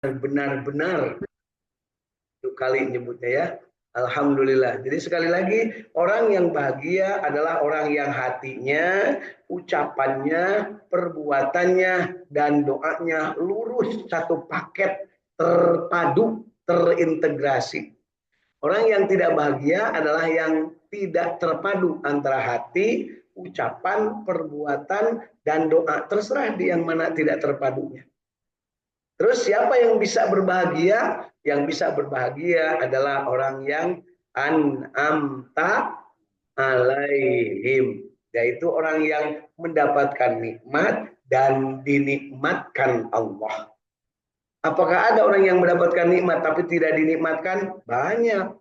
benar-benar itu kali nyebutnya ya. Alhamdulillah. Jadi sekali lagi, orang yang bahagia adalah orang yang hatinya, ucapannya, perbuatannya, dan doanya lurus satu paket, terpadu, terintegrasi. Orang yang tidak bahagia adalah yang tidak terpadu antara hati, ucapan, perbuatan, dan doa. Terserah di yang mana tidak terpadunya. Terus siapa yang bisa berbahagia? Yang bisa berbahagia adalah orang yang an'amta alaihim, yaitu orang yang mendapatkan nikmat dan dinikmatkan Allah. Apakah ada orang yang mendapatkan nikmat tapi tidak dinikmatkan? Banyak.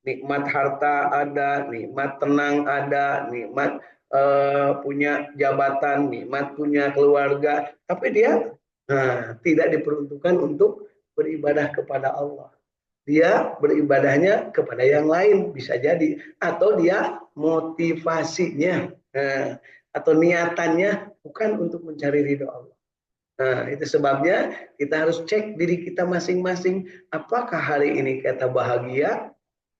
Nikmat harta ada, nikmat tenang ada, nikmat punya jabatan, nikmat punya keluarga, tapi dia tidak diperuntukkan untuk beribadah kepada Allah. Dia beribadahnya kepada yang lain bisa jadi, atau dia motivasinya atau niatannya bukan untuk mencari ridho Allah. Nah, itu sebabnya kita harus cek diri kita masing-masing. Apakah hari ini kita bahagia?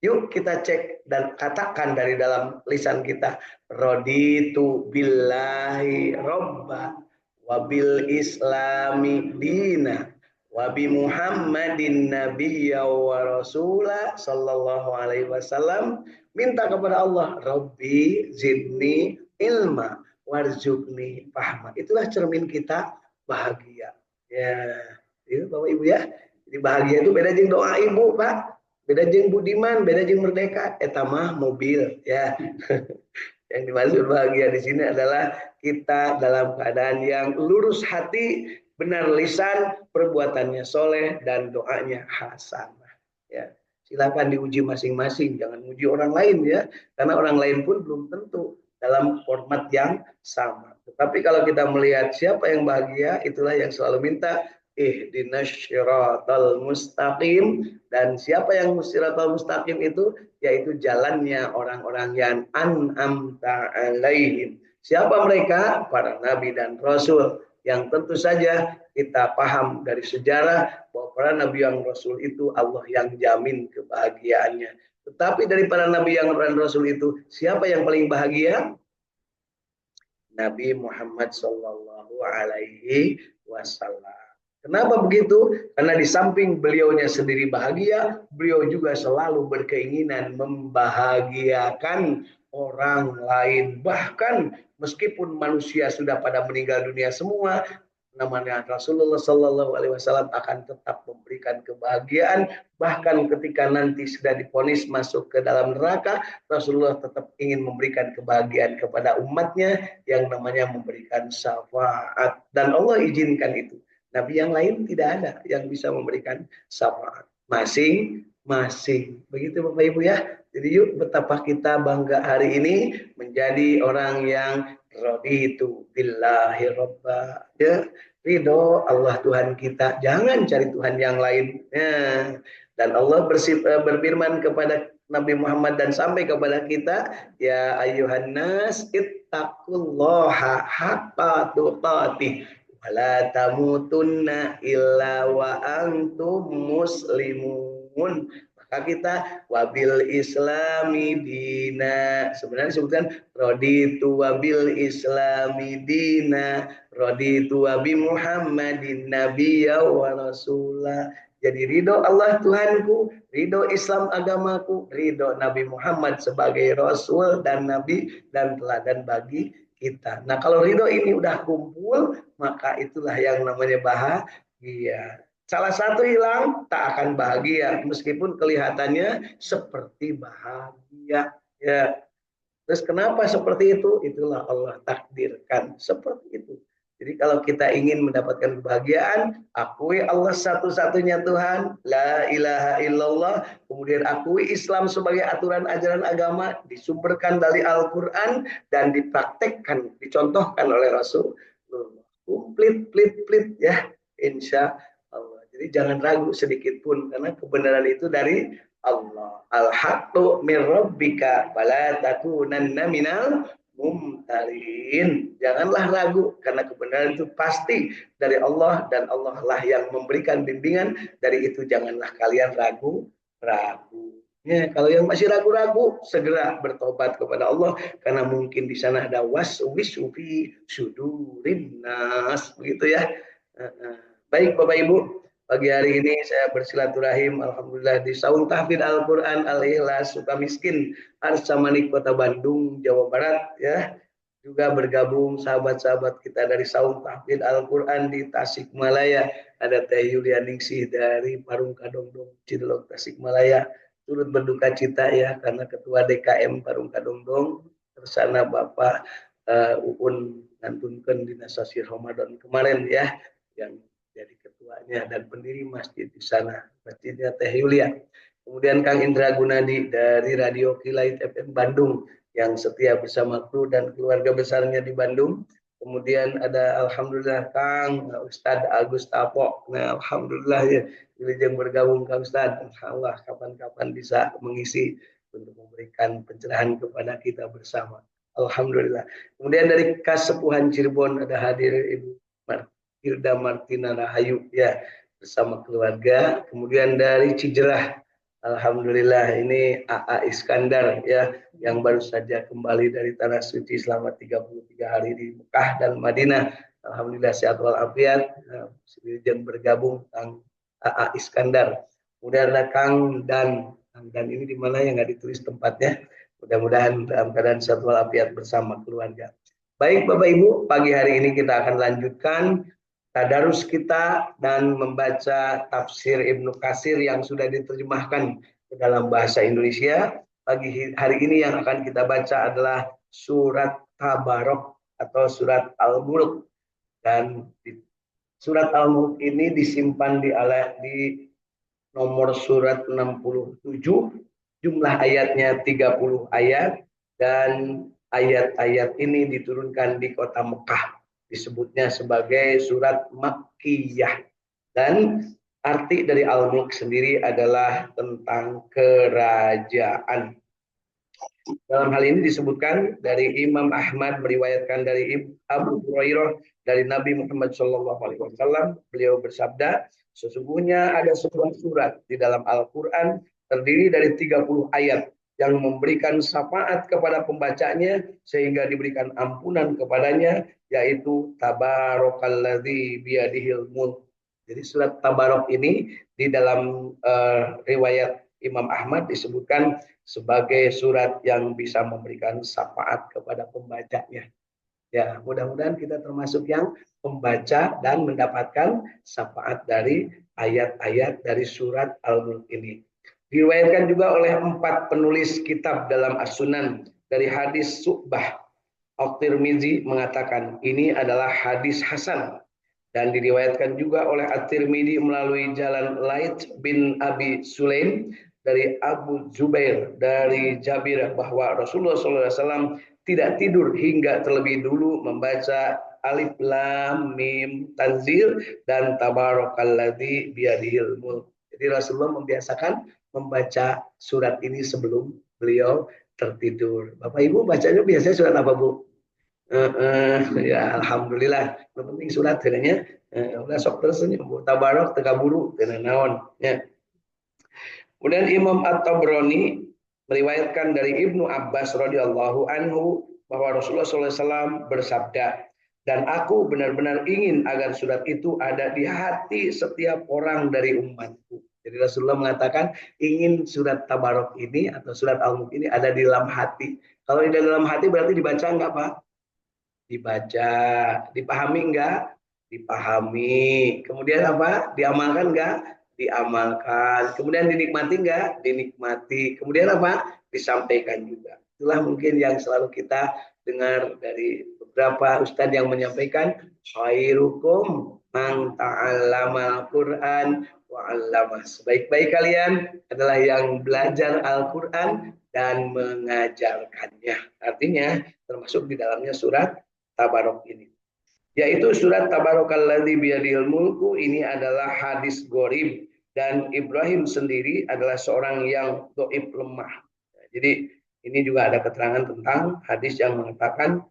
Yuk kita cek dan katakan dari dalam lisan kita, raditu billahi robba wabil islami dina wabi muhammadin nabiyya wa rasulah sallallahu alaihi wasallam. Minta kepada Allah, Rabbi zidni ilma warzuqni fahma. Itulah cermin kita bahagia. Ya, itu Bapak Ibu ya. Jadi bahagia itu beda dengan doa ibu, Pak. Beda jeng Budiman, beda jeng Merdeka, etamah mobil ya. Yang dimaksud bahagia di sini adalah kita dalam keadaan yang lurus hati, benar lisan, perbuatannya soleh dan doanya hasanah. Ya, silakan diuji masing-masing, jangan uji orang lain ya, karena orang lain pun belum tentu dalam format yang sama. Tetapi kalau kita melihat siapa yang bahagia, itulah yang selalu minta ihdinas syiratal mustaqim. Dan siapa yang syiratal mustaqim itu? Yaitu jalannya orang-orang yang an'amta alaihim. Siapa mereka? Para nabi dan rasul, yang tentu saja kita paham dari sejarah bahwa para nabi yang rasul itu Allah yang jamin kebahagiaannya. Tetapi dari para nabi yang dan rasul itu, siapa yang paling bahagia? Nabi Muhammad Sallallahu Alaihi Wasallam. Kenapa begitu? Karena di samping beliaunya sendiri bahagia, beliau juga selalu berkeinginan membahagiakan orang lain. Bahkan meskipun manusia sudah pada meninggal dunia semua, namanya Rasulullah Sallallahu Alaihi Wasallam akan tetap memberikan kebahagiaan. Bahkan ketika nanti sudah divonis masuk ke dalam neraka, Rasulullah tetap ingin memberikan kebahagiaan kepada umatnya yang namanya memberikan syafaat. Dan Allah izinkan itu. Nabi yang lain tidak ada yang bisa memberikan syafaat. Masing-masing. Begitu Bapak Ibu ya. Jadi yuk betapa kita bangga hari ini menjadi orang yang raditu billahi robba. Ya, ridho Allah Tuhan kita. Jangan cari Tuhan yang lain. Ya. Dan Allah berfirman kepada Nabi Muhammad dan sampai kepada kita, ya ayuhan nas ittaqullaha haqqa tuqatih wala tamutunna illa wa antum muslimun. Maka kita wabil islami dina, sebenarnya disebutkan raditu wabil islami dina raditu wabi muhammadin nabiyya wa rasulah. Jadi ridho Allah Tuhanku, ridho Islam agamaku, ridho Nabi Muhammad sebagai Rasul dan Nabi dan teladan bagi kita. Nah kalau ridho ini udah kumpul, maka itulah yang namanya bahagia. Salah satu hilang, tak akan bahagia meskipun kelihatannya seperti bahagia. Ya. Terus kenapa seperti itu? Itulah Allah takdirkan seperti itu. Jadi kalau kita ingin mendapatkan kebahagiaan, akui Allah satu-satunya Tuhan, la ilaha illallah, kemudian akui Islam sebagai aturan ajaran agama, disumberkan dari Al-Quran, dan dipraktekkan, dicontohkan oleh Rasul. Komplit, plit, ya, insya Allah. Jadi jangan ragu sedikit pun, karena kebenaran itu dari Allah. Al-haqqu min rabbika fala takunanna minal mumtarin. Janganlah ragu karena kebenaran itu pasti dari Allah dan Allah lah yang memberikan bimbingan. Dari itu janganlah kalian ragu. Ya, kalau yang masih ragu-ragu segera bertobat kepada Allah karena mungkin di sana ada waswisu fi sudurin nas begitu ya. Baik Bapak Ibu, pagi hari ini saya bersilaturahim alhamdulillah di Saung Tahfidz Al-Qur'an Al-Ikhlas Sukamiskin Arsamani Kota Bandung Jawa Barat ya. Juga bergabung sahabat-sahabat kita dari Saung Tahfidz Al-Qur'an di Tasikmalaya. Ada Teh Yulianingsih dari Parung Kadongdong Cidelok Tasikmalaya. Turut berduka cita ya karena ketua DKM Parung Kadongdong tersana Bapak Uun ngantunkeun dina sasi Ramadan kemarin ya yang jadi ketuanya dan pendiri masjid di sana, masjidnya Teh Yulia. Kemudian Kang Indra Gunadi dari Radio Kilait FM Bandung yang setia bersama kru dan keluarga besarnya di Bandung. Kemudian ada alhamdulillah Kang Ustadz Agus Tapo. Nah, alhamdulillah ya wilujeng bergabung Kang Ustadz. Insyaallah kapan-kapan bisa mengisi untuk memberikan pencerahan kepada kita bersama. Alhamdulillah. Kemudian dari Kasepuhan Cirebon ada hadir Ibu Hilda Martina Rahayu ya bersama keluarga. Kemudian dari Cijerah, alhamdulillah ini AA Iskandar ya yang baru saja kembali dari tanah suci selama 33 hari di Mekah dan Madinah. Alhamdulillah sehat walafiat. Yang bergabung Kang AA Iskandar. Kemudian ada Kang Dan ini di mana yang nggak ditulis tempatnya. Mudah-mudahan dalam keadaan sehat walafiat bersama keluarga. Baik Bapak Ibu, pagi hari ini kita akan lanjutkan tadarus kita dan membaca tafsir Ibnu Katsir yang sudah diterjemahkan ke dalam bahasa Indonesia. Pagi hari ini yang akan kita baca adalah surat Tabarok atau surat Al-Mulk. Dan surat Al-Mulk ini disimpan di nomor surat 67, jumlah ayatnya 30 ayat, dan ayat-ayat ini diturunkan di kota Mekah. Disebutnya sebagai surat Makkiyah. Dan arti dari Al-Mulk sendiri adalah tentang kerajaan. Dalam hal ini disebutkan dari Imam Ahmad meriwayatkan dari Abu Hurairah dari Nabi Muhammad SAW. Beliau bersabda, sesungguhnya ada sebuah surat di dalam Al-Quran terdiri dari 30 ayat yang memberikan syafaat kepada pembacanya sehingga diberikan ampunan kepadanya, yaitu Tabarakalladzi biyadihil mulk. Jadi surat Tabarok ini di dalam riwayat Imam Ahmad disebutkan sebagai surat yang bisa memberikan syafaat kepada pembacanya. Ya, mudah-mudahan kita termasuk yang membaca dan mendapatkan syafaat dari ayat-ayat dari surat Al-Mulk ini. Diriwayatkan juga oleh 4 penulis kitab dalam As-Sunan dari hadis Su'bah. At-Tirmizi mengatakan ini adalah hadis hasan dan diriwayatkan juga oleh At-Tirmizi melalui jalan Laits bin Abi Sulaim dari Abu Zubair dari Jabir bahwa Rasulullah SAW tidak tidur hingga terlebih dulu membaca Alif Lam Mim Tanzil dan Tabarakalladzi biyadihil mulk. Jadi Rasulullah membiasakan membaca surat ini sebelum beliau tertidur. Bapak Ibu bacanya biasanya surat apa Bu? Ya alhamdulillah. Yang penting surat katanya. Udah sok terus Bu Tabarok teka buru kena naon ya. Kemudian Imam At-Tabrani meriwayatkan dari Ibnu Abbas radhiyallahu anhu bahwa Rasulullah SAW bersabda, dan aku benar-benar ingin agar surat itu ada di hati setiap orang dari umatku. Jadi Rasulullah mengatakan ingin surat Tabarok ini atau surat Al-Mulk ini ada di dalam hati. Kalau di dalam hati berarti dibaca enggak Pak? Dibaca. Dipahami enggak? Dipahami. Kemudian apa? Diamalkan enggak? Diamalkan. Kemudian dinikmati enggak? Dinikmati. Kemudian apa? Disampaikan juga. Itulah mungkin yang selalu kita dengar dari beberapa ustadz yang menyampaikan khairukum man ta'allamal Qur'an wa 'allamah. Sebaik-baik kalian adalah yang belajar Al-Qur'an dan mengajarkannya. Artinya termasuk di dalamnya surat Tabarok ini. Yaitu surat Tabarakalladzi biyadihil mulku ini adalah hadis gharib dan Ibrahim sendiri adalah seorang yang dhaif lemah. Jadi Ini juga ada keterangan tentang hadis yang mengatakan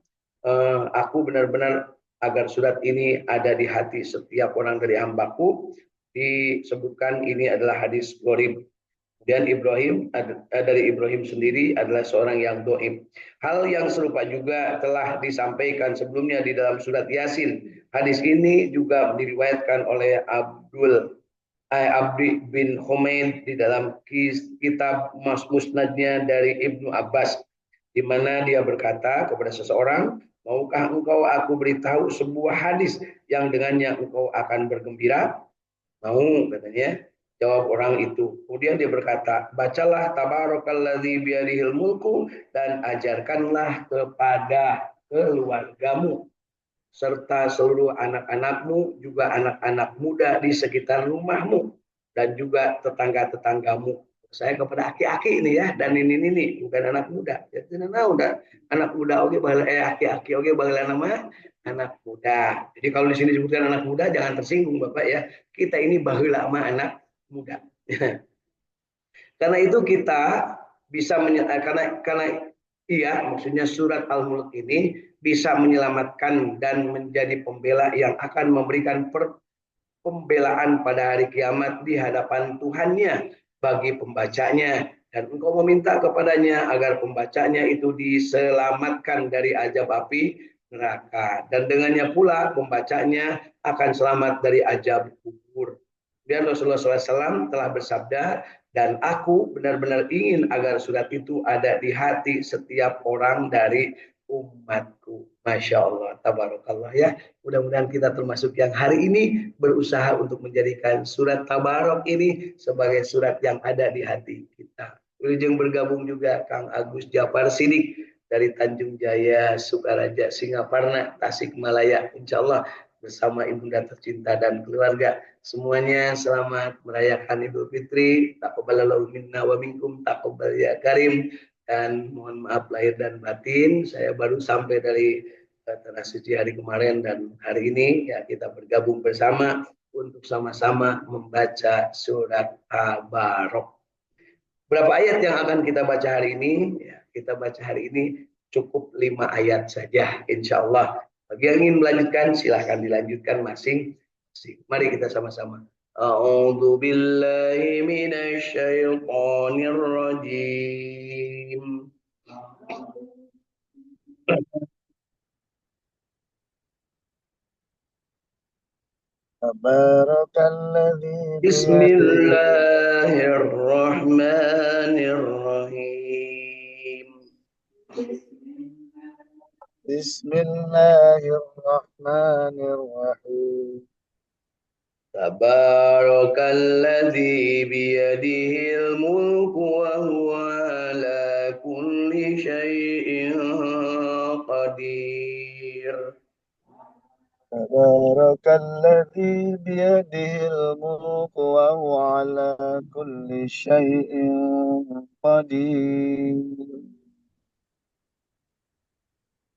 aku benar-benar agar surat ini ada di hati setiap orang dari hambaku. Disebutkan ini adalah hadis gharib. Dan Ibrahim dari Ibrahim sendiri adalah seorang yang doib. Hal yang serupa juga telah disampaikan sebelumnya di dalam surat Yasin. Hadis ini juga diriwayatkan oleh Abdi bin Humaid di dalam kitab Musnadnya dari Ibnu Abbas, di mana dia berkata kepada seseorang, maukah engkau aku beritahu sebuah hadis yang dengannya engkau akan bergembira? Mau, katanya. Jawab orang itu. Kemudian dia berkata, bacalah tabarakalladzi biyadihil mulku dan ajarkanlah kepada keluargamu serta seluruh anak-anakmu, juga anak-anak muda di sekitar rumahmu, dan juga tetangga-tetanggamu. Saya kepada aki-aki ini ya, dan ini bukan anak muda. Jadi udah anak muda oke, aki-aki oke, bagaimana nama anak muda. Jadi kalau di sini disebutkan anak muda, jangan tersinggung Bapak ya. Kita ini baheula lama anak muda. Karena itu kita bisa karena iya, maksudnya surat Al-Mulk ini bisa menyelamatkan dan menjadi pembela yang akan memberikan pembelaan pada hari kiamat di hadapan Tuhannya bagi pembacanya, dan engkau meminta kepadanya agar pembacanya itu diselamatkan dari azab api neraka, dan dengannya pula pembacanya akan selamat dari azab kubur. Dan Rasulullah SAW telah bersabda, dan aku benar-benar ingin agar surat itu ada di hati setiap orang dari umatku. Masya Allah, tabarakallah ya. Mudah-mudahan kita termasuk yang hari ini berusaha untuk menjadikan surat Tabarok ini sebagai surat yang ada di hati kita. Wilujeng bergabung juga Kang Agus Japar Sidik dari Tanjung Jaya, Sukaraja, Singaparna, Tasikmalaya. Insya Allah bersama ibunda tercinta dan keluarga. Semuanya selamat merayakan Idul Fitri. Taqabbalallahu minna wa minkum, taqabbal ya karim. Dan mohon maaf lahir dan batin, saya baru sampai dari Tanah Suci hari kemarin, dan hari ini ya kita bergabung bersama untuk sama-sama membaca surat Tabarok. Berapa ayat yang akan kita baca hari ini? Ya, kita baca hari ini cukup 5 ayat saja, insya Allah. Bagi yang ingin melanjutkan, silahkan dilanjutkan masing-masing. Mari kita sama-sama. A'udzu billahi minasyaitonir rajim. Tabarakalladzi biyadihi Bismillahirrahmanirrahim. Bismillahirrahmanirrahim. Tabarakalladzi biyadihil mulku wa huwa ala kulli syai'in qadir. Tabarakalladzi biyadihil mulku wa huwa ala kulli syai'in qadir.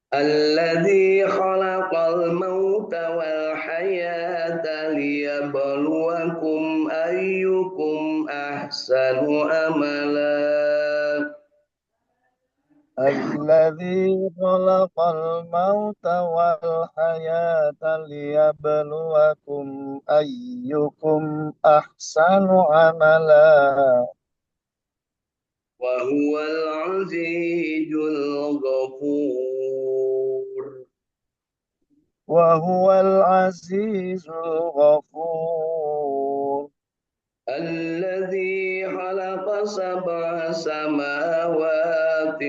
Alladzi khalaqal mauta wal hayata liyabluwakum ayyukum ahsanu amala. الذي خلق الموت والحياة ليبلوكم أيكم أحسن عملا وهو العزيز الغفور. وهو العزيز الغفور. الذي خلق 7 سماوات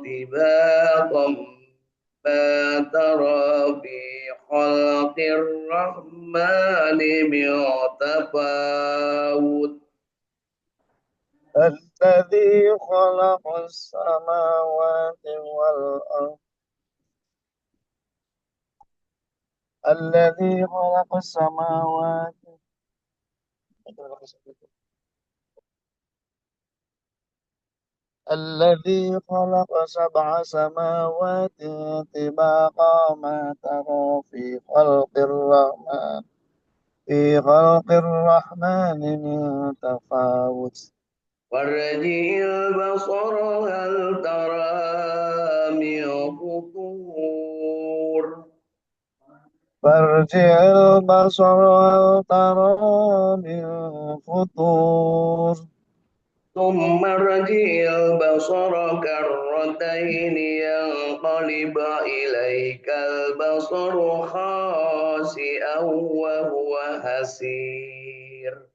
طباقا ما ترى في خلق الرحمن من تفاوت. الذي خلق السماوات والأرض الذي خلق السماوات الذي خلق 7 سماوات طباقا ما ترى في خلق الرحمن من تفاوت Warji'il basara hal tara min futur. فارجع البصر هل ترى من فطور ثم ارجع البصر كرتين ينقلب إليك البصر خاسئا وهو حسير.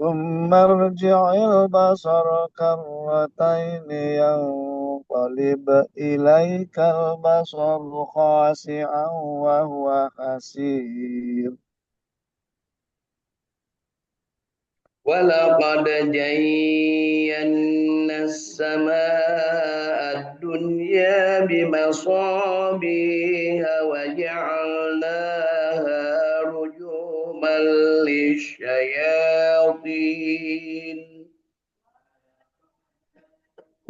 ثم ارجع البصر كرتين ينقلب إليك البصر خاسعا وهو حسير ولقد زينا السماء الدنيا بمصابيح وجعلناها رجوما للشياطين.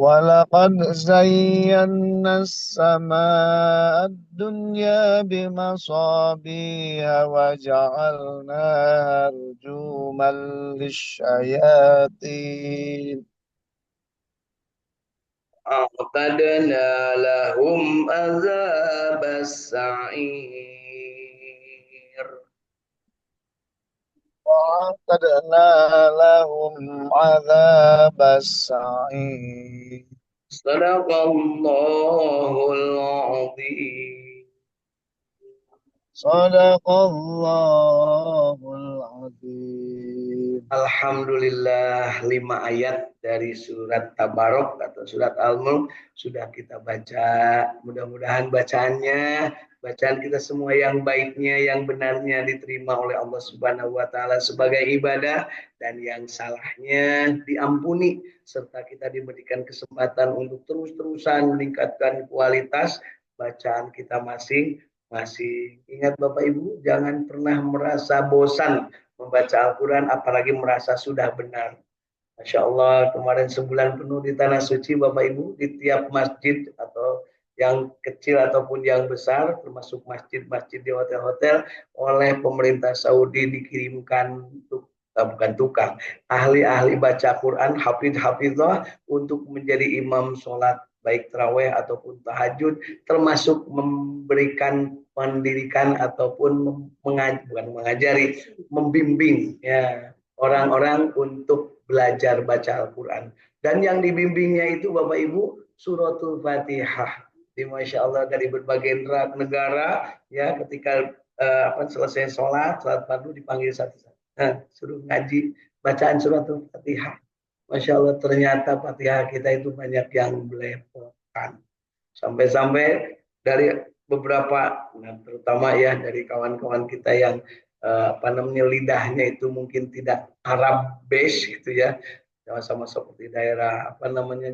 ولقد زينا السماء الدنيا بمصابيح وجعلناها رجوما للشياطين أعتدنا لهم عذاب السعير. وأعتدنا لهم عذاب السعير صدق الله العظيم. صدق الله العظيم Alhamdulillah 5 ayat dari surat Tabarok atau surat Al-Mulk sudah kita baca. Mudah-mudahan bacaan kita semua yang baiknya, yang benarnya diterima oleh Allah Subhanahu wa taala sebagai ibadah dan yang salahnya diampuni serta kita diberikan kesempatan untuk terus-terusan meningkatkan kualitas bacaan kita masing-masing. Ingat Bapak Ibu, jangan pernah merasa bosan membaca Al-Quran, apalagi merasa sudah benar. Masya Allah, kemarin sebulan penuh di Tanah Suci, Bapak Ibu, di tiap masjid atau yang kecil ataupun yang besar, termasuk masjid-masjid di hotel-hotel, oleh pemerintah Saudi dikirimkan bukan tukang, ahli-ahli baca Quran, hafidh-hafidhah untuk menjadi imam sholat baik terawih ataupun tahajud, termasuk memberikan pendidikan ataupun bukan mengajari, membimbing ya orang-orang untuk belajar baca Al-Quran. Dan yang dibimbingnya itu Bapak Ibu suratul Fatihah. Di Masya Allah dari berbagai negara ya ketika selesai sholat fardu dipanggil satu-satu. Nah, suruh ngaji bacaan suratul Fatihah. Masya Allah ternyata Fatihah kita itu banyak yang belepotan. Sampai-sampai dari beberapa, nah, terutama ya dari kawan-kawan kita yang lidahnya itu mungkin tidak Arab base gitu ya, sama-sama seperti daerah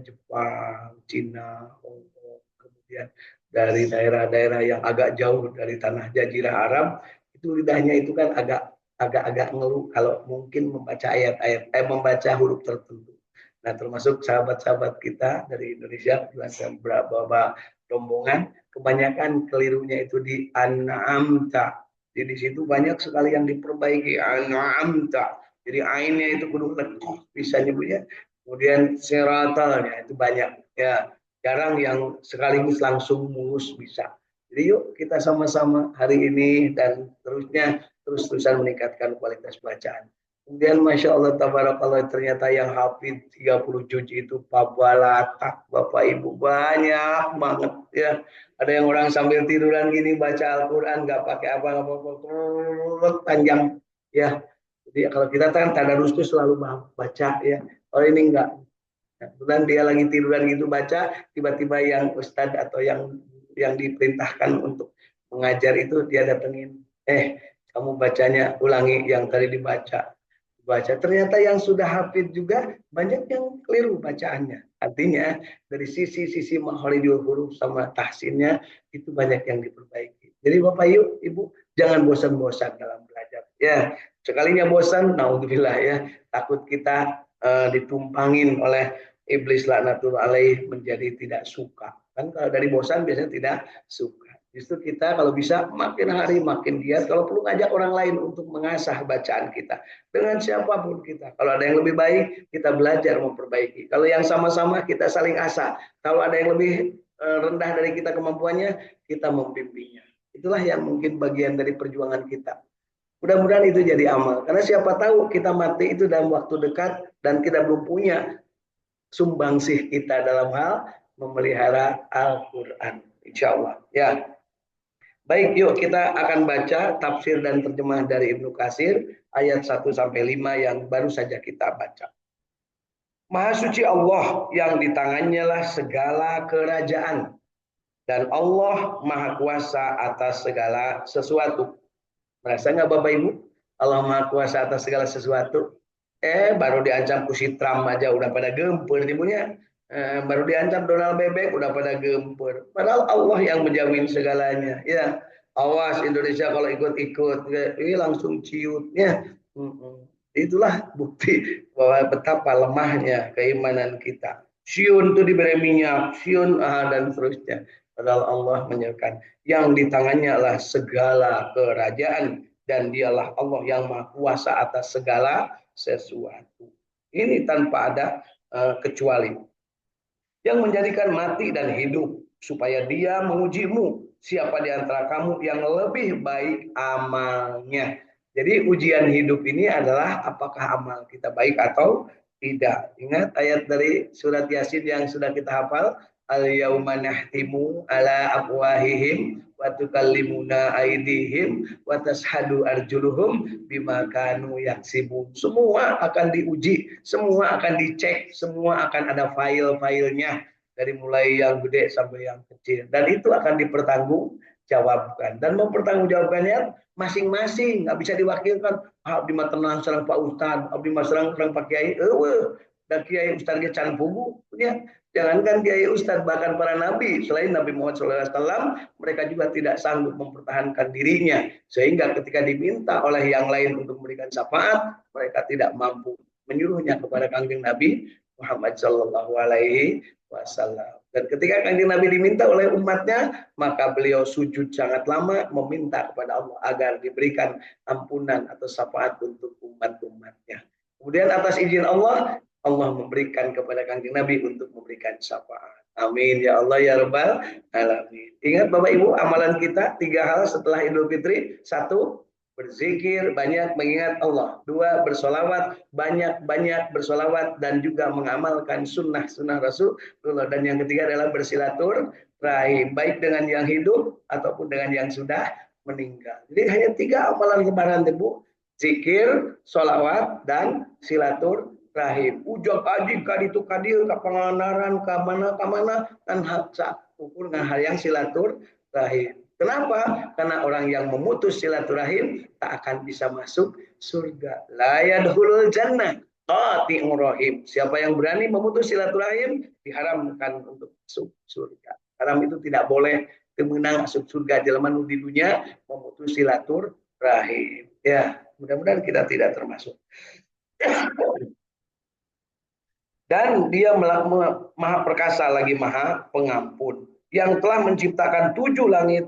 Jepang, Cina, Hong Kong, kemudian dari daerah-daerah yang agak jauh dari tanah jazirah Arab, itu lidahnya itu kan agak ngeluh kalau mungkin membaca ayat-ayat, membaca huruf tertentu. Nah, termasuk sahabat-sahabat kita dari Indonesia, beberapa rombongan, kebanyakan kelirunya itu di an'amta. Jadi di situ banyak sekali yang diperbaiki an'amta. Jadi ainnya itu kudu lekoh bisa nyebutnya. Kemudian seratalnya itu banyak ya. Jarang yang sekaligus langsung mulus bisa. Jadi yuk kita sama-sama hari ini dan terus-terusan meningkatkan kualitas bacaan. Kemudian Masya Allah tabarakallah ternyata yang hafid 30 juz itu pabalatak Bapak Ibu banyak banget ya. Ada yang orang sambil tiduran gini baca Al-Quran nggak pakai apa-apa panjang ya. Jadi kalau kita kan tadarus itu selalu baca ya. Kalau ini enggak. Kemudian dia lagi tiduran gitu baca, tiba-tiba yang ustadz atau yang diperintahkan untuk mengajar itu dia datengin, kamu bacanya ulangi yang tadi dibaca. Ternyata yang sudah hafid juga banyak yang keliru bacaannya. Artinya dari sisi makhorijul huruf sama tahsinnya itu banyak yang diperbaiki. Jadi Bapak Ibu jangan bosan-bosan dalam belajar. Ya, sekalinya bosan, naudzubillah ya, takut kita ditumpangin oleh iblis laknatul alaih menjadi tidak suka. Kan kalau dari bosan biasanya tidak suka. Justru kita kalau bisa makin hari makin giat, kalau perlu ngajak orang lain untuk mengasah bacaan kita. Dengan siapapun kita. Kalau ada yang lebih baik, kita belajar memperbaiki. Kalau yang sama-sama, kita saling asah. Kalau ada yang lebih rendah dari kita kemampuannya, kita membimbingnya. Itulah yang mungkin bagian dari perjuangan kita. Mudah-mudahan itu jadi amal. Karena siapa tahu kita mati itu dalam waktu dekat dan kita belum punya sumbangsih kita dalam hal memelihara Al-Quran. Insya Allah. Ya. Baik, yuk kita akan baca tafsir dan terjemah dari Ibnu Katsir ayat 1 sampai 5 yang baru saja kita baca. Maha suci Allah yang di tangannya lah segala kerajaan dan Allah maha kuasa atas segala sesuatu. Merasa nggak Bapak Ibu? Allah maha kuasa atas segala sesuatu. Baru diancam kusi Trump aja udah pada gempur ibunya. Baru diancam Donald Bebek udah pada gempur. Padahal Allah yang menjamin segalanya. Ya, awas Indonesia kalau ikut-ikut, ini langsung ciut. Ya, itulah bukti bahwa betapa lemahnya keimanan kita. Siun itu diberi minyak, siun dan seterusnya. Padahal Allah menyatakan yang di tangannya adalah segala kerajaan dan dialah Allah yang maha kuasa atas segala sesuatu. Ini tanpa ada kecuali. Yang menjadikan mati dan hidup supaya dia mengujimu siapa di antara kamu yang lebih baik amalnya. Jadi ujian hidup ini adalah apakah amal kita baik atau tidak. Ingat ayat dari surat Yasin yang sudah kita hafal, al-yauma nahtimu ala afwahihim wa tukallimuna aydihim wa tashhadu arjuluhum bima kanu yaksibun. Semua akan diuji, semua akan dicek, semua akan ada file-filenya dari mulai yang gede sampai yang kecil dan itu akan dipertanggungjawabkan dan mempertanggungjawabkannya masing-masing, nggak bisa diwakilkan. Abdi mah tenang sareng Pak Ustad, abdi mah sareng Pak Kiai, dan Kiai Ustad ge can pugu ya. Jangankan Kiai Ustad, bahkan para nabi selain Nabi Muhammad SAW, mereka juga tidak sanggup mempertahankan dirinya sehingga ketika diminta oleh yang lain untuk memberikan syafaat, mereka tidak mampu menyuruhnya kepada Kanjeng Nabi Muhammad Shallallahu Alaihi Wasallam. Dan ketika Kanjeng Nabi diminta oleh umatnya, maka beliau sujud sangat lama meminta kepada Allah agar diberikan ampunan atau syafaat untuk umat-umatnya. Kemudian atas izin Allah, Allah memberikan kepada Kanjeng Nabi untuk memberikan syafaat. Amin ya Allah ya Rabbal Alamin. Ingat Bapak Ibu, amalan kita 3 hal setelah Idul Fitri. 1, berzikir, banyak mengingat Allah. 2, bersolawat, banyak-banyak bersolawat dan juga mengamalkan sunnah-sunnah Rasulullah. Dan yang ketiga adalah bersilaturahim, baik dengan yang hidup ataupun dengan yang sudah meninggal. Jadi hanya 3 amalan lebaran Bu. Zikir, solawat, dan silaturahim. Ujak aji kaditu kadil ke pengandaran ke mana dan haksa ukur dengan hal yang silaturahim. Kenapa? Karena orang yang memutus silaturahim tak akan bisa masuk surga. La yadkhulul jannah qati'ur rahim. Siapa yang berani memutus silaturahim diharamkan untuk masuk surga. Haram itu tidak boleh menang masuk surga jelema di dunia memutus silaturahim. Ya, mudah-mudahan kita tidak termasuk. Dan dia maha perkasa lagi maha pengampun yang telah menciptakan 7 langit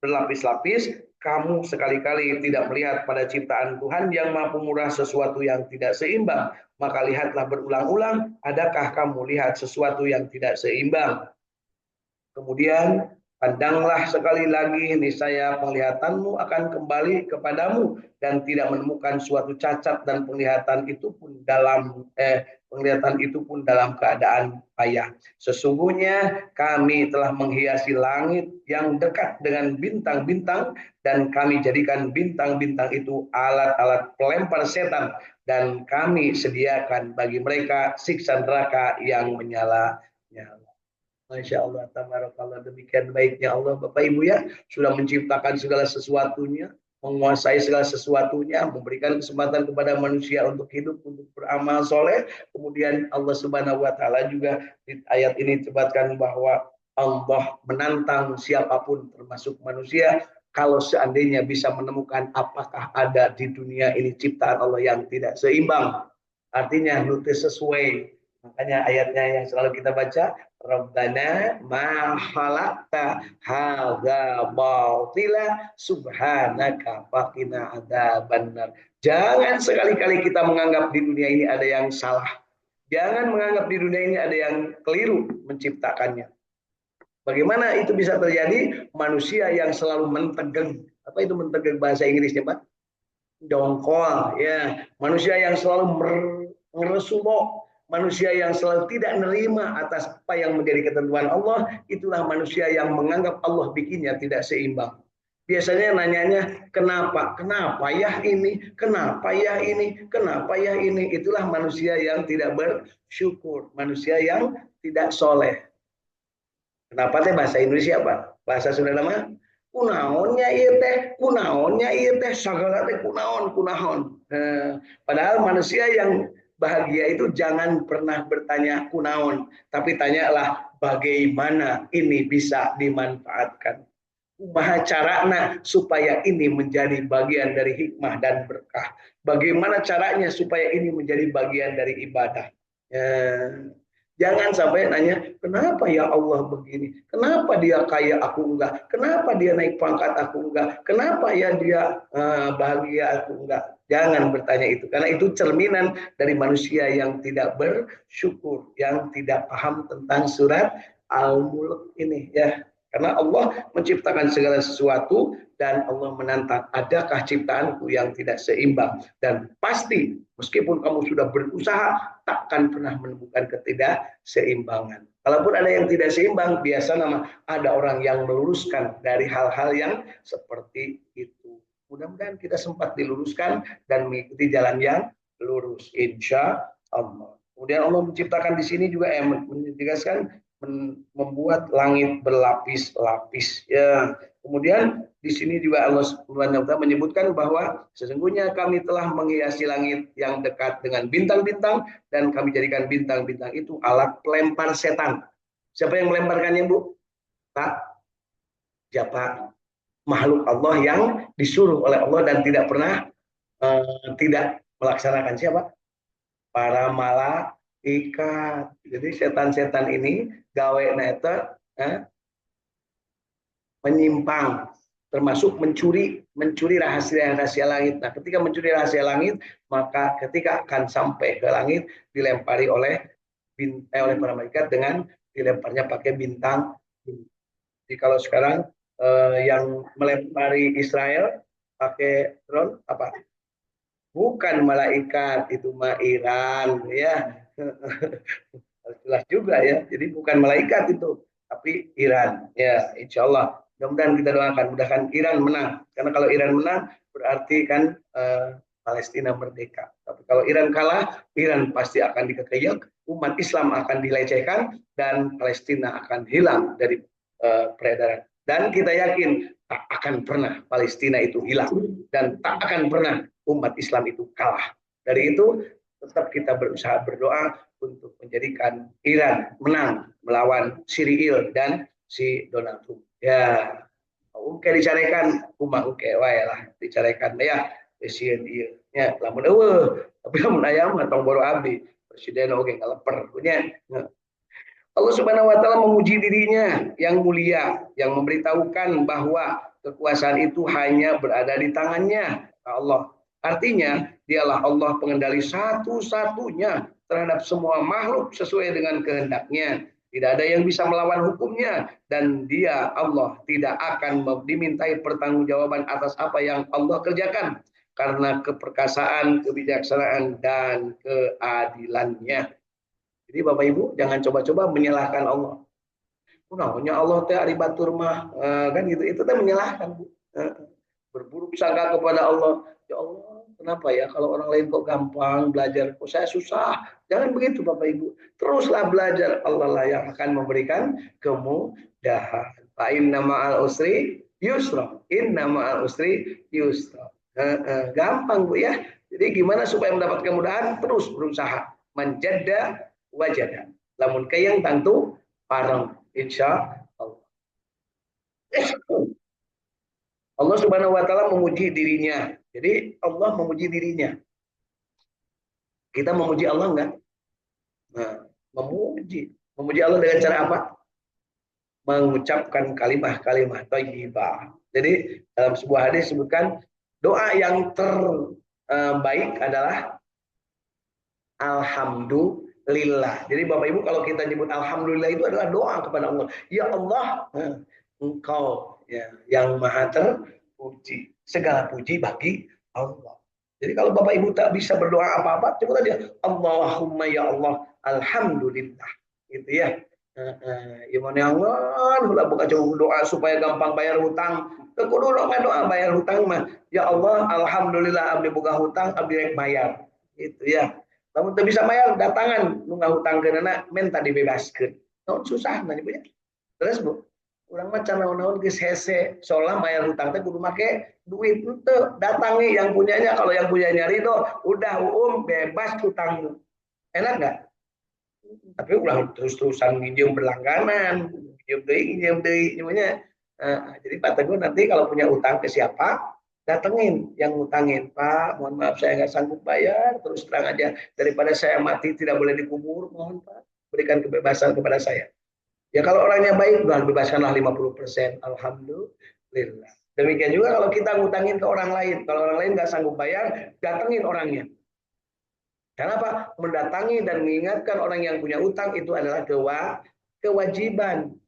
berlapis-lapis. Kamu sekali-kali tidak melihat pada ciptaan Tuhan yang maha pemurah sesuatu yang tidak seimbang. Maka lihatlah berulang-ulang, adakah kamu lihat sesuatu yang tidak seimbang? Kemudian pandanglah sekali lagi, niscaya penglihatanmu akan kembali kepadamu dan tidak menemukan suatu cacat dan penglihatan itu pun dalam keadaan payah. Sesungguhnya kami telah menghiasi langit yang dekat dengan bintang-bintang dan kami jadikan bintang-bintang itu alat-alat pelempar setan dan kami sediakan bagi mereka siksa neraka yang menyala-nyala. Masya Allah, tabarakallah, demikian baiknya Allah Bapak Ibu ya, sudah menciptakan segala sesuatunya, menguasai segala sesuatunya, memberikan kesempatan kepada manusia untuk hidup, untuk beramal soleh. Kemudian Allah Subhanahu Wa Taala juga di ayat ini disebutkan bahwa Allah menantang siapapun termasuk manusia kalau seandainya bisa menemukan apakah ada di dunia ini ciptaan Allah yang tidak seimbang. Artinya nutis sesuai Makanya ayatnya yang selalu kita baca, Rabbana ma khalaqta hadza batila subhanaka faqina adzabannar. Jangan sekali-kali kita menganggap di dunia ini ada yang salah. Jangan menganggap di dunia ini ada yang keliru menciptakannya. Bagaimana itu bisa terjadi? Manusia yang selalu mentegeng. Apa itu mentegeng bahasa Inggrisnya, Pak? Dongkol, ya. Manusia yang selalu ngeresulok, manusia yang selalu tidak nerima atas apa yang menjadi ketentuan Allah, itulah manusia yang menganggap Allah bikinnya tidak seimbang. Biasanya nanyanya, kenapa? Kenapa ya ini? Kenapa ya ini? Kenapa ya ini? Itulah manusia yang tidak bersyukur, manusia yang tidak soleh. Kenapa teh bahasa Indonesia apa? Bahasa Sunda nama kunaonnya ieu teh, kunaonnya ieu teh, sagala teh kunaon, kunaon. Padahal manusia yang bahagia itu jangan pernah bertanya kunaon, tapi tanyalah bagaimana ini bisa dimanfaatkan. Kumaha carana supaya ini menjadi bagian dari hikmah dan berkah. Bagaimana caranya supaya ini menjadi bagian dari ibadah. Jangan sampai nanya, kenapa ya Allah begini? Kenapa dia kaya aku enggak? Kenapa dia naik pangkat aku enggak? Kenapa ya dia bahagia aku enggak? Jangan bertanya itu, karena itu cerminan dari manusia yang tidak bersyukur, yang tidak paham tentang surat Al-Mulk ini ya. Karena Allah menciptakan segala sesuatu dan Allah menantang, adakah ciptaanku yang tidak seimbang? Dan pasti meskipun kamu sudah berusaha, takkan pernah menemukan ketidakseimbangan. Kalaupun ada yang tidak seimbang, biasa nama ada orang yang meluruskan dari hal-hal yang seperti itu. Mudah-mudahan kita sempat diluruskan dan mengikuti jalan yang lurus, insya Allah. Kemudian Allah menciptakan di sini juga menegaskan membuat langit berlapis-lapis. Ya, kemudian di sini juga Allah Subhanahu wa taala menyebutkan bahwa sesungguhnya kami telah menghiasi langit yang dekat dengan bintang-bintang dan kami jadikan bintang-bintang itu alat pelempar setan. Siapa yang melemparkannya, Bu? Tak, siapa? Makhluk Allah yang disuruh oleh Allah dan tidak pernah tidak melaksanakan. Siapa? Para malaikat. Jadi setan-setan ini gawe neta menyimpang, termasuk mencuri rahasia-rahasia langit. Nah, ketika mencuri rahasia langit, maka ketika akan sampai ke langit dilempari oleh para malaikat dengan dilemparnya pakai bintang. Jadi kalau sekarang yang melempari Israel pakai drone apa? Bukan malaikat, itu mah Iran ya. Jelas juga ya. Jadi bukan malaikat itu, tapi Iran. Ya, insya Allah. Mudah-mudahan kita doakan, mudahan Iran menang. Karena kalau Iran menang, berarti kan Palestina merdeka. Tapi kalau Iran kalah, Iran pasti akan dikekeyak, umat Islam akan dilecehkan, dan Palestina akan hilang dari peredaran. Dan kita yakin tak akan pernah Palestina itu hilang, dan tak akan pernah umat Islam itu kalah. Dari itu, tetap kita berusaha berdoa untuk menjadikan Iran menang melawan Syriil dan si Donald Trump. Ya, oke dicarikan, umat oke wae lah dicarikan ya presiden ieu. Ya, lamun eueuh, tapi lamun aya mah tong boro abdi. Presiden oge ngaleper punya. Allah Subhanahu wa taala memuji dirinya yang mulia, yang memberitahukan bahwa kekuasaan itu hanya berada di tangannya, Allah. Artinya, dialah Allah pengendali satu-satunya terhadap semua makhluk sesuai dengan kehendaknya. Tidak ada yang bisa melawan hukumnya, dan dia Allah tidak akan dimintai pertanggungjawaban atas apa yang Allah kerjakan karena keperkasaan, kebijaksanaan, dan keadilannya. Jadi Bapak Ibu jangan coba-coba menyalahkan Allah. Namanya Allah teh ari batur mah kan gitu. Itu teh menyalahkan, Bu. Berburuk sangka kepada Allah. Ya Allah, kenapa ya kalau orang lain kok gampang belajar, kok saya susah? Jangan begitu Bapak Ibu. Teruslah belajar, Allah lah yang akan memberikan kemudahan. Fa inna ma'al usri yusra. Inna ma'al usri yusra. Gampang Bu ya. Jadi gimana supaya mendapat kemudahan? Terus berusaha. Menjada wajada. Lamun kayang tentu parang insya Allah. Allah Subhanahu wa taala memuji dirinya. Jadi Allah memuji dirinya. Kita memuji Allah enggak? Nah, Memuji. Memuji Allah dengan cara apa? Mengucapkan kalimat-kalimat thayyibah. Jadi dalam sebuah hadis disebutkan doa yang terbaik adalah alhamdulillah. Jadi Bapak Ibu kalau kita nyebut alhamdulillah itu adalah doa kepada Allah. Ya Allah, Engkau ya yang maha terpuji. Segala puji bagi Allah. Jadi kalau Bapak Ibu tak bisa berdoa apa-apa, coba aja Allahumma ya Allah, alhamdulillah. Gitu ya. Iman yang Allah, bukan cuma doa supaya gampang bayar hutang. Kudu doa bayar hutang mah. Ya Allah, alhamdulillah abdi boga hutang, abdi rek bayar. Gitu ya. Lamun teu bisa bayar datangan nu ngahutangkeunna minta dibebaskeun. Naon susah na ibu ya. Terus Bu, urang mah can naon-naon geus hese, soalnya bayar hutang teh kudu make duit henteu, datangi yang punyanya, kalau yang punyanya ridho, udah bebas hutangmu. Enak enggak? Tapi ulah terus-terusan nginjem berlangganan, nginjem deui namanya. Jadi Pak Teguh nanti kalau punya utang ke siapa, datengin yang ngutangin, Pak, mohon maaf saya nggak sanggup bayar, terus terang aja, daripada saya mati tidak boleh dikubur, mohon Pak, berikan kebebasan kepada saya. Ya kalau orangnya baik, bebaskanlah 50%, alhamdulillah. Demikian juga kalau kita ngutangin ke orang lain, kalau orang lain nggak sanggup bayar, datengin orangnya. Kenapa? Mendatangi dan mengingatkan orang yang punya utang itu adalah kewajiban.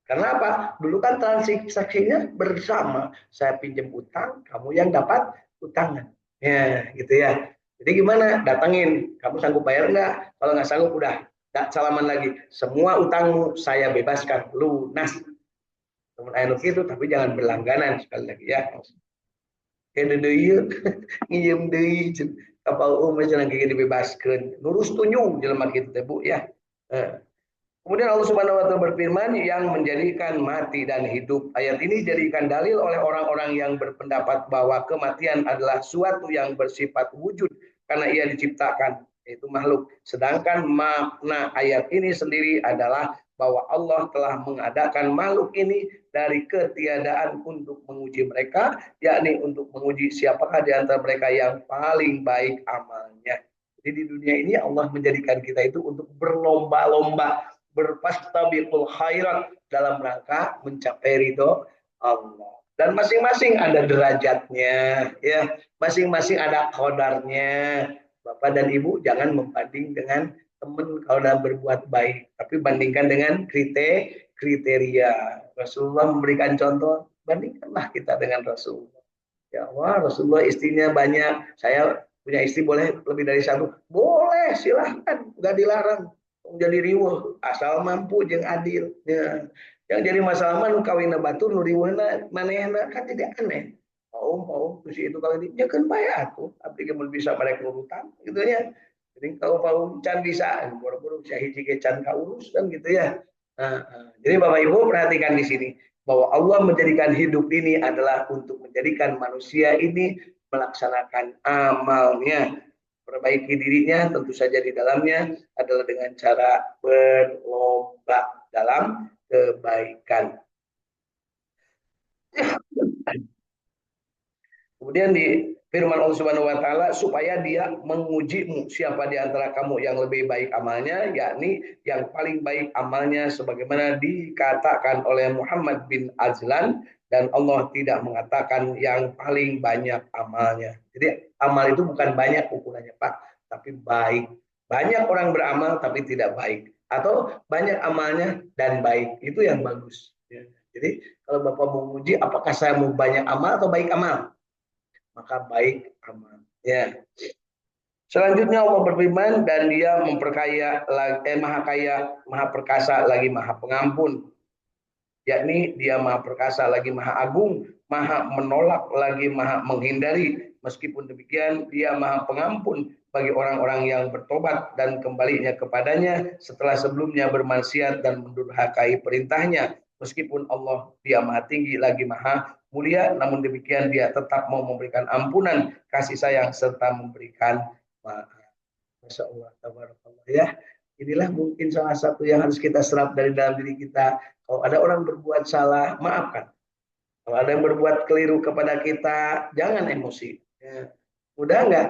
Karena apa? Dulu kan transaksinya bersama. Saya pinjam utang, kamu yang dapat utangan. Ya, gitu ya. Jadi gimana? Datangin. Kamu sanggup bayar nggak? Kalau nggak sanggup, udah. Nggak salaman lagi. Semua utangmu saya bebaskan. Lunas. Teman ayah itu, tapi jangan berlangganan sekali lagi ya. Kayak deui nginjem deui kapal umum jangan kayak dibebaskan. Lurus tunjung jelema kitu teh Bu ya. Kemudian Allah Subhanahu wa taala berfirman yang menjadikan mati dan hidup. Ayat ini dijadikan dalil oleh orang-orang yang berpendapat bahwa kematian adalah suatu yang bersifat wujud karena ia diciptakan, yaitu makhluk. Sedangkan makna ayat ini sendiri adalah bahwa Allah telah mengadakan makhluk ini dari ketiadaan untuk menguji mereka, yakni untuk menguji siapakah di antara mereka yang paling baik amalnya. Jadi di dunia ini Allah menjadikan kita itu untuk berlomba-lomba, berfastabiqul khairat dalam rangka mencapai ridho Allah. Dan masing-masing ada derajatnya, ya, masing-masing ada qadarnya. Bapak dan Ibu jangan membanding dengan teman kalau dalam berbuat baik, tapi bandingkan dengan kriteria. Rasulullah memberikan contoh, bandingkanlah kita dengan Rasulullah. Ya wah, Rasulullah istrinya banyak, saya punya istri boleh lebih dari satu? Boleh, silahkan, nggak dilarang. Jadi riweuh asal mampu jeung adil. Ya. Yang jadi masalah mah nu kawinna batur nu riweuhna manehna kan jadi aneh. Paum si itu kawin nya kan bae atuh, abdi ge mun bisa merek urutan gitu ya. Jadi kalau paum can bisa, boro-boro sia hiji ge can kaurus kan gitu ya. Jadi Bapak Ibu perhatikan di sini bahwa Allah menjadikan hidup ini adalah untuk menjadikan manusia ini melaksanakan amalnya, perbaiki dirinya, tentu saja di dalamnya adalah dengan cara berlomba dalam kebaikan. Kemudian di firman Allah Subhanahu wa taala supaya dia mengujimu siapa di antara kamu yang lebih baik amalnya, yakni yang paling baik amalnya sebagaimana dikatakan oleh Muhammad bin Azlan, dan Allah tidak mengatakan yang paling banyak amalnya. Jadi amal itu bukan banyak ukurannya Pak, tapi baik. Banyak orang beramal tapi tidak baik, atau banyak amalnya dan baik, itu yang bagus. Jadi kalau Bapak mau menguji apakah saya mau banyak amal atau baik amal, maka baik amal. Ya. Selanjutnya Allah berfirman dan dia memperkaya, maha kaya, maha perkasa lagi maha pengampun. Yakni dia maha perkasa lagi maha agung, maha menolak lagi maha menghindari. Meskipun demikian dia maha pengampun bagi orang-orang yang bertobat dan kembalinya kepadanya setelah sebelumnya bermaksiat dan mendurhakai perintahnya. Meskipun Allah dia maha tinggi lagi maha mulia, namun demikian dia tetap mau memberikan ampunan, kasih sayang serta memberikan maaf. Masya Allah, tabarakallah ya. Inilah mungkin salah satu yang harus kita serap dari dalam diri kita. Kalau ada orang berbuat salah, maafkan. Kalau ada yang berbuat keliru kepada kita, jangan emosi. Ya. Mudah nggak?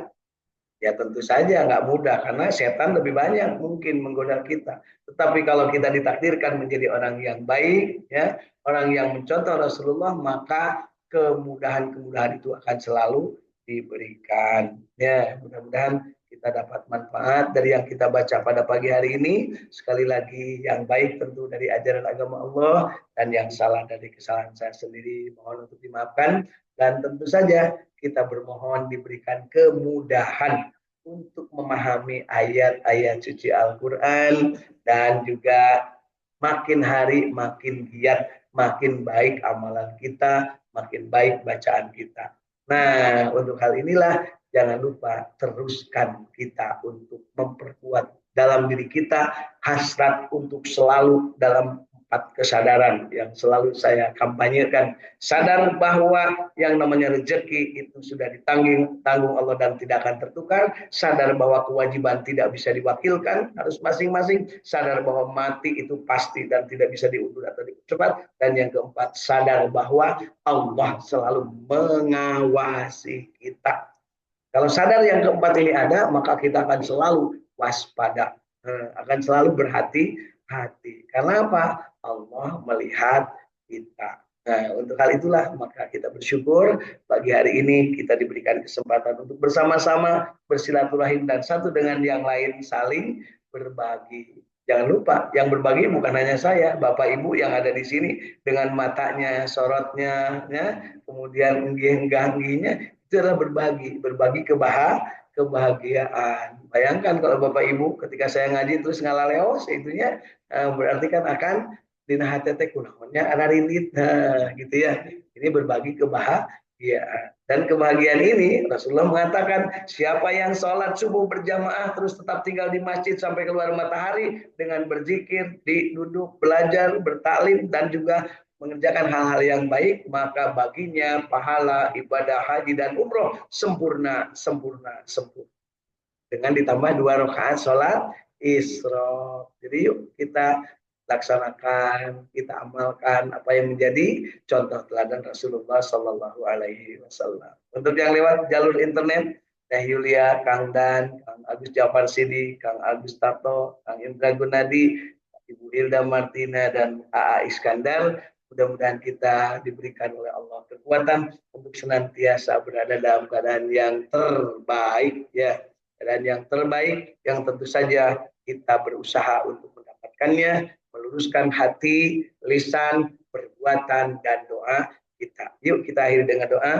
Ya tentu saja nggak mudah karena setan lebih banyak mungkin menggoda kita. Tetapi kalau kita ditakdirkan menjadi orang yang baik, ya, orang yang mencontoh Rasulullah, maka kemudahan-kemudahan itu akan selalu diberikan. Ya, mudah-mudahan kita dapat manfaat dari yang kita baca pada pagi hari ini. Sekali lagi yang baik tentu dari ajaran agama Allah dan yang salah dari kesalahan saya sendiri mohon untuk dimaafkan dan tentu saja kita bermohon diberikan kemudahan untuk memahami ayat-ayat suci Al-Quran dan juga makin hari makin giat, makin baik amalan kita, makin baik bacaan kita. Nah, untuk hal inilah jangan lupa teruskan kita untuk memperkuat dalam diri kita hasrat untuk selalu dalam empat kesadaran yang selalu saya kampanyekan. Sadar bahwa yang namanya rezeki itu sudah ditanggung Allah dan tidak akan tertukar. Sadar bahwa kewajiban tidak bisa diwakilkan, harus masing-masing. Sadar bahwa mati itu pasti dan tidak bisa diundur atau dipercepat. Dan yang keempat, sadar bahwa Allah selalu mengawasi kita. Kalau sadar yang keempat ini ada, maka kita akan selalu waspada, akan selalu berhati-hati. Karena apa? Allah melihat kita. Nah, untuk hal itulah maka kita bersyukur pagi hari ini kita diberikan kesempatan untuk bersama-sama bersilaturahim dan satu dengan yang lain saling berbagi. Jangan lupa, yang berbagi bukan hanya saya, Bapak Ibu yang ada di sini dengan matanya, sorotnya, ya, kemudian enggih-enggihnya, itu adalah berbagi kebahagiaan. Bayangkan kalau Bapak Ibu ketika saya ngaji terus ngalaleos, itunya berarti kan akan dina hatete kunaonnya ana rindit, nah, gitu ya. Ini berbagi kebahagiaan. Dan kebahagiaan ini Rasulullah mengatakan siapa yang sholat subuh berjamaah terus tetap tinggal di masjid sampai keluar matahari dengan berzikir, duduk, belajar, bertaklim dan juga mengerjakan hal-hal yang baik, maka baginya pahala ibadah haji dan umroh sempurna. Dengan ditambah 2 rakaat sholat isra. Jadi yuk kita laksanakan, kita amalkan apa yang menjadi contoh teladan Rasulullah Shallallahu Alaihi Wasallam. Untuk yang lewat jalur internet, Teh Yulia, Kang Dan, Kang Agus Jafar Sidi, Kang Agus Tato, Kang Indra Gunadi, Ibu Hilda Martina dan AA Iskandar, mudah-mudahan kita diberikan oleh Allah kekuatan untuk senantiasa berada dalam keadaan yang terbaik, ya, keadaan yang terbaik yang tentu saja kita berusaha untuk mendapatkannya, meluruskan hati, lisan, perbuatan dan doa kita. Yuk kita akhiri dengan doa.